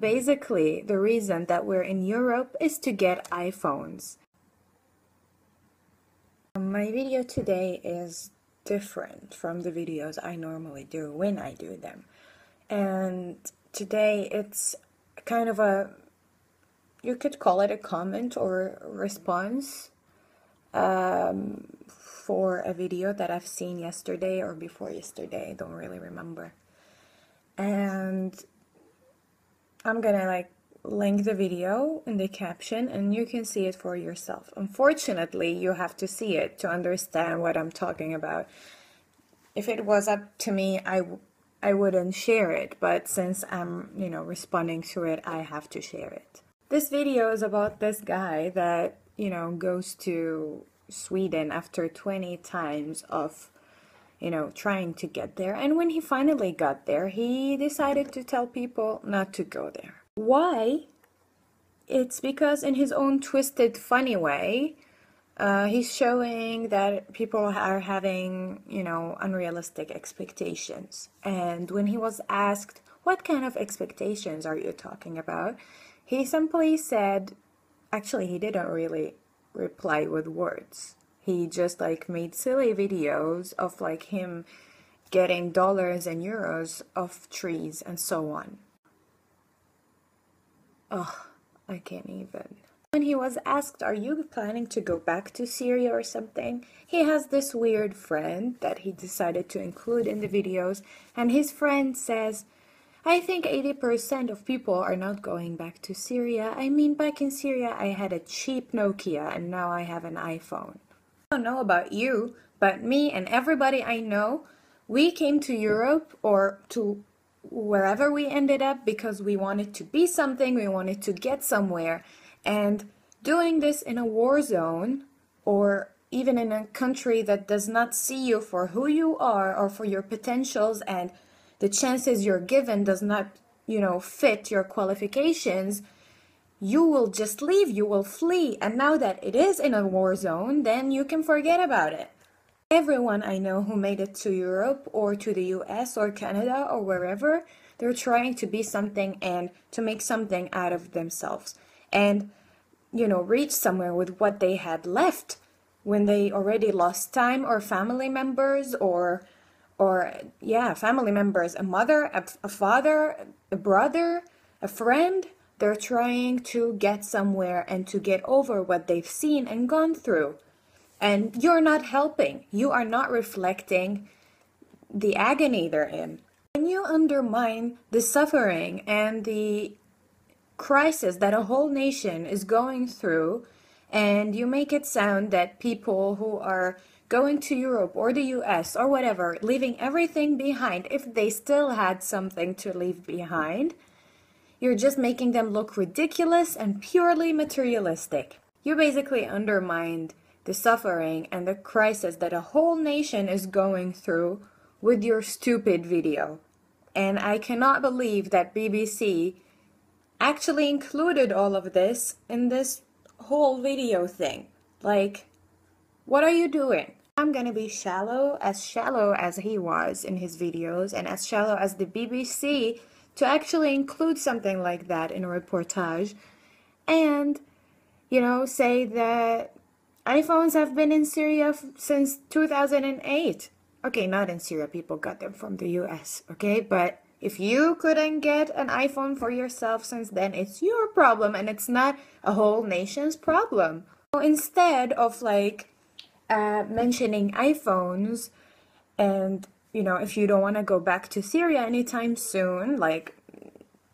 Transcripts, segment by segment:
basically the reason that we're in Europe is to get iPhones. My video today is different from the videos I normally do when I do them. And today it's kind of you could call it a comment or response for a video that I've seen yesterday or before yesterday, I don't really remember. And I'm gonna link the video in the caption and you can see it for yourself. Unfortunately, you have to see it to understand what I'm talking about. If it was up to me, I wouldn't share it, but since I'm, responding to it, I have to share it. This video is about this guy that, goes to Sweden after 20 times of, trying to get there. And when he finally got there, he decided to tell people not to go there. Why? It's because in his own twisted, funny way, he's showing that people are having, unrealistic expectations. And when he was asked, what kind of expectations are you talking about? He simply said, actually, he didn't really reply with words. He just made silly videos of him getting dollars and euros off trees and so on. Oh, I can't even. When he was asked, are you planning to go back to Syria or something? He has this weird friend that he decided to include in the videos, and his friend says, I think 80% of people are not going back to Syria. I mean, back in Syria, I had a cheap Nokia, and now I have an iPhone. I don't know about you, but me and everybody I know, we came to Europe or to wherever we ended up because we wanted to be something, we wanted to get somewhere. And doing this in a war zone or even in a country that does not see you for who you are or for your potentials, and the chances you're given does not, fit your qualifications, you will just leave, you will flee. And now that it is in a war zone, then you can forget about it. Everyone I know who made it to Europe or to the US or Canada or wherever, they're trying to be something and to make something out of themselves. And, reach somewhere with what they had left when they already lost time, or family members or family members, a mother, a father, a brother, a friend. They're trying to get somewhere and to get over what they've seen and gone through. And you're not helping. You are not reflecting the agony they're in. When you undermine the suffering and the crisis that a whole nation is going through, and you make it sound that people who are going to Europe or the US or whatever, leaving everything behind, if they still had something to leave behind, you're just making them look ridiculous and purely materialistic. You basically undermined the suffering and the crisis that a whole nation is going through with your stupid video. And I cannot believe that BBC actually included all of this in this whole video thing. What are you doing? I'm gonna be shallow as he was in his videos, and as shallow as the BBC to actually include something like that in a reportage and, say that iPhones have been in Syria since 2008. Okay, not in Syria, people got them from the US, okay? But if you couldn't get an iPhone for yourself since then, it's your problem and it's not a whole nation's problem. So instead of mentioning iPhones and, if you don't want to go back to Syria anytime soon, like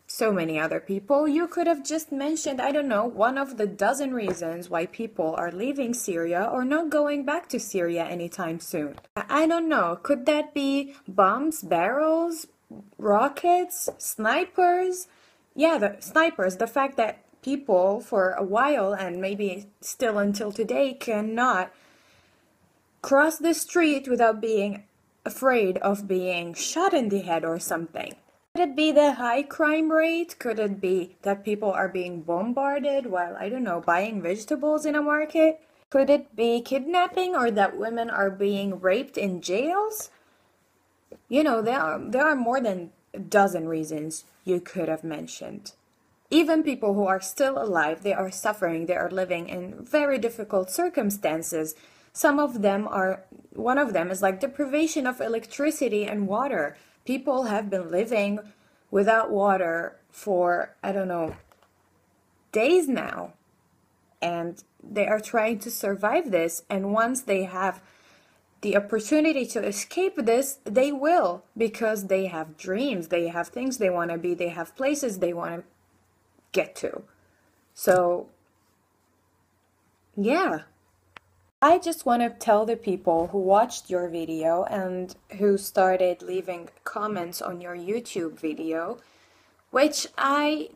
so many other people, you could have just mentioned, I don't know, one of the dozen reasons why people are leaving Syria or not going back to Syria anytime soon. I don't know, could that be bombs, barrels, rockets, snipers? Yeah, the snipers, the fact that people for a while and maybe still until today cannot cross the street without being afraid of being shot in the head or something. Could it be the high crime rate? Could it be that people are being bombarded while, I don't know, buying vegetables in a market? Could it be kidnapping or that women are being raped in jails? There are more than a dozen reasons you could have mentioned. Even people who are still alive, they are suffering, they are living in very difficult circumstances. Some of them are, one of them is like deprivation of electricity and water. People have been living without water for, I don't know, days now. And they are trying to survive this. And once they have the opportunity to escape this, they will, because they have dreams, they have things they want to be, they have places they want to get to. So, yeah. I just want to tell the people who watched your video and who started leaving comments on your YouTube video, which I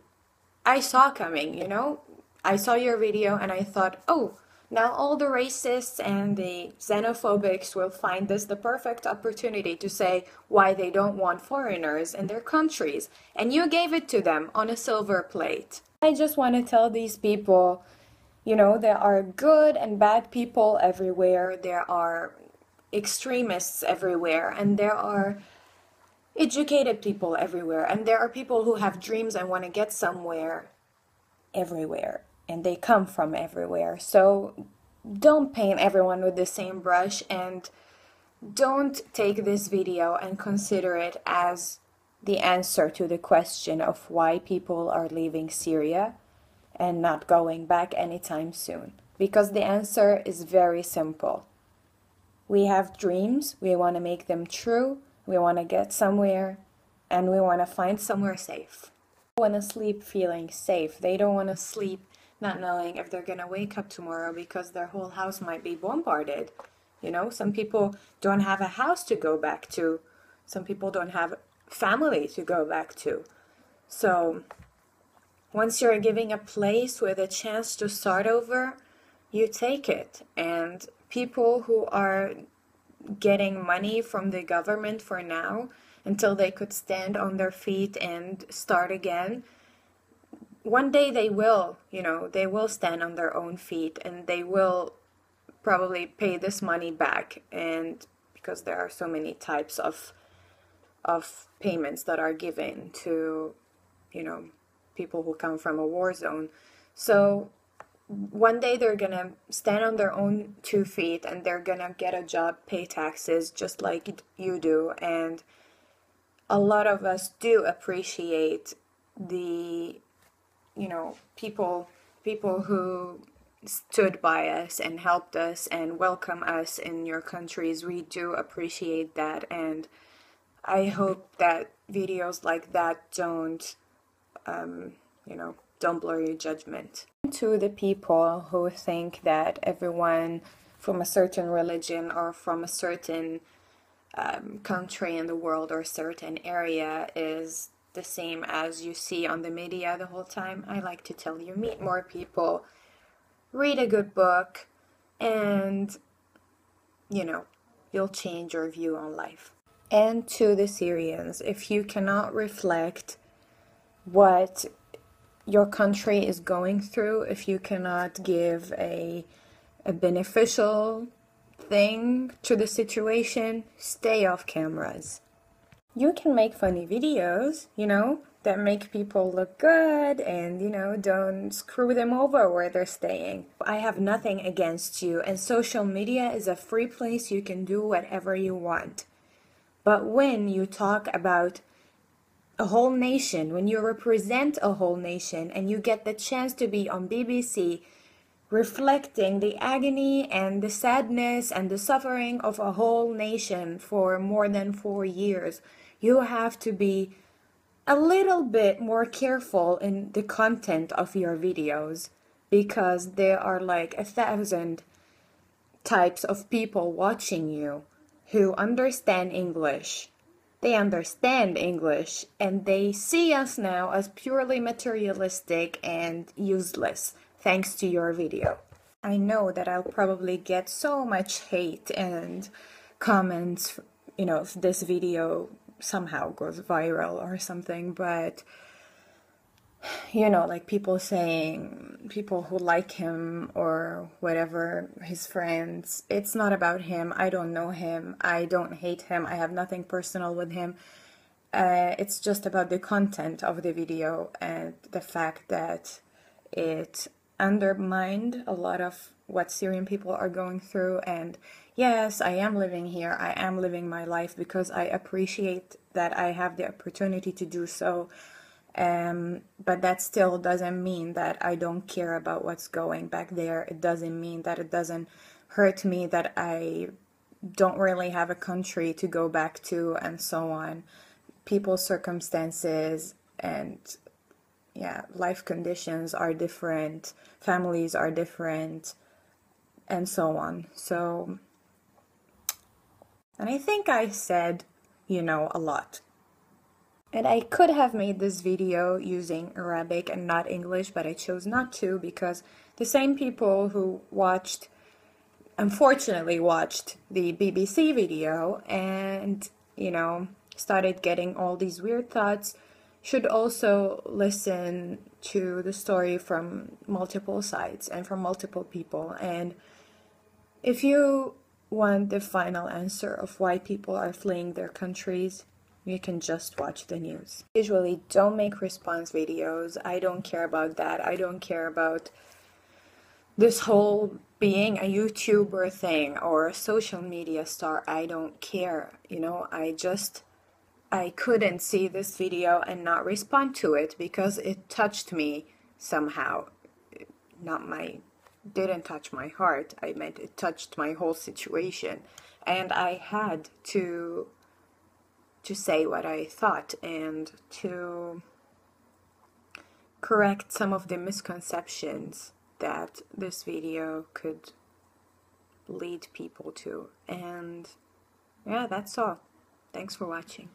saw coming, you know? I saw your video and I thought, oh, now all the racists and the xenophobics will find this the perfect opportunity to say why they don't want foreigners in their countries. And you gave it to them on a silver plate. I just want to tell these people, you know, there are good and bad people everywhere. There are extremists everywhere. And there are educated people everywhere. And there are people who have dreams and want to get somewhere everywhere. And they come from everywhere. So don't paint everyone with the same brush, and don't take this video and consider it as the answer to the question of why people are leaving Syria and not going back anytime soon. Because the answer is very simple. We have dreams, we want to make them true, we want to get somewhere, and we want to find somewhere safe. They want to sleep feeling safe. They don't want to sleep not knowing if they're gonna wake up tomorrow because their whole house might be bombarded. You know, some people don't have a house to go back to. Some people don't have family to go back to. So once you're giving a place with a chance to start over, you take it. And people who are getting money from the government for now until they could stand on their feet and start again, one day they will, you know, they will stand on their own feet and they will probably pay this money back. And because there are so many types of payments that are given to, you know, people who come from a war zone. So one day they're gonna stand on their own 2 feet and they're gonna get a job, pay taxes just like you do. And a lot of us do appreciate the, you know, people who stood by us and helped us and welcome us in your countries. We do appreciate that, and I hope that videos like that don't, you know, don't blur your judgment. To the people who think that everyone from a certain religion or from a certain country in the world or certain area is the same as you see on the media the whole time, I like to tell you, meet more people, read a good book, and, you know, you'll change your view on life. And to the Syrians, if you cannot reflect what your country is going through, if you cannot give a beneficial thing to the situation, stay off cameras. You can make funny videos, you know, that make people look good and, you know, don't screw them over where they're staying. I have nothing against you, and social media is a free place. You can do whatever you want. But when you talk about a whole nation, when you represent a whole nation and you get the chance to be on BBC reflecting the agony and the sadness and the suffering of a whole nation for more than 4 years, you have to be a little bit more careful in the content of your videos, because there are like 1,000 types of people watching you who understand English. They understand English and they see us now as purely materialistic and useless thanks to your video. I know that I'll probably get so much hate and comments, you know, if this video somehow goes viral or something, but you know, like people saying, people who like him or whatever, his friends, it's not about him. I don't know him. I don't hate him. I have nothing personal with him. It's just about the content of the video and the fact that it undermined a lot of what Syrian people are going through. And yes, I am living here. I am living my life because I appreciate that I have the opportunity to do so. But that still doesn't mean that I don't care about what's going back there. It doesn't mean that it doesn't hurt me that I don't really have a country to go back to and so on. People's circumstances and life conditions are different, families are different, and so on. So, and I think I said, a lot. And I could have made this video using Arabic and not English, but I chose not to because the same people who unfortunately watched the BBC video and, started getting all these weird thoughts should also listen to the story from multiple sides and from multiple people. And if you want the final answer of why people are fleeing their countries, you can just watch the news. Usually don't make response videos. I don't care about that. I don't care about this whole being a YouTuber thing or a social media star. I don't care. I couldn't see this video and not respond to it because it touched me somehow. Didn't touch my heart. I meant it touched my whole situation. And I had to say what I thought and to correct some of the misconceptions that this video could lead people to. And yeah, that's all. Thanks for watching.